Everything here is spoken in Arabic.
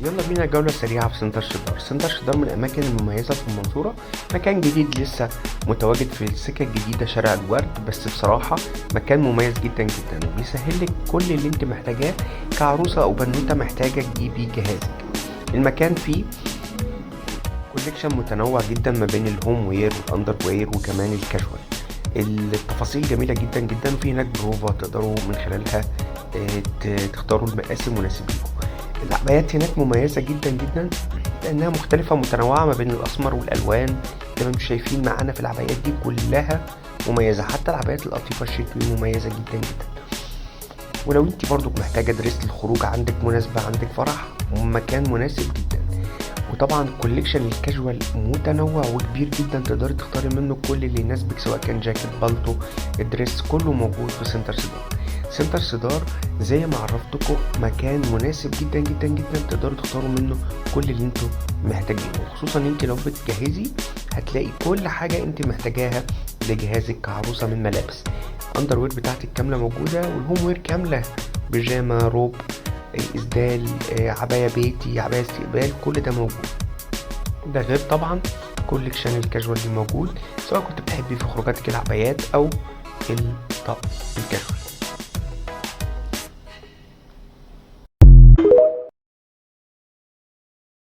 يلا بينا جولة سريعة في سنتر شدار. سنتر شدار من الأماكن المميزة في المنصورة، مكان جديد لسه متواجد في السكة الجديدة شارع الورد، بس بصراحة مكان مميز جدا جدا وبيسهل لك كل اللي انت محتاجاه كعروسة أو بنوتة محتاجة تجيبي جهازك. المكان فيه كوليكشن متنوع جدا ما بين الهوم وير والأندر وير وكمان الكاجوال. التفاصيل جميلة جدا جدا، في هناك بروفا تقدروا من خلالها تختاروا المقاس المناسب ليكم. العبايات هناك مميزة جدا جدا لأنها مختلفة ومتنوعة ما بين الأسمر والألوان. زي ما انتم شايفين معانا في العبايات دي كلها مميزة، حتى العبايات القطيفة الشتوي مميزة جدا جدا. ولو انت برضو محتاجة دريس للخروج، عندك مناسبة، عندك فرح، مكان مناسب جدا. وطبعا كوليكشن الكاجوال متنوع وكبير جدا، تقدري تختاري منه كل اللي يناسبك، سواء كان جاكيت، بالطو، الدريس، كله موجود في سنتر سيدار. سنتر سيدار زي ما عرفتكم مكان مناسب جدا جدا جدا، تقدروا تختاروا منه كل اللي انتوا محتاجينه، خصوصا انت لو بتجهزي هتلاقي كل حاجة انت محتاجاها لجهازك كعروسة من ملابس. الاندر وير بتاعتك كاملة موجودة، والهوم وير كاملة، بيجامة، روب، اسدال، عباية بيتي، عباية استقبال، كل ده موجود. ده غير طبعا كوليكشن الكاجوال اللي موجود، سواء كنت بتحبي في خروجاتك العبايات او الطقم الكاجوال.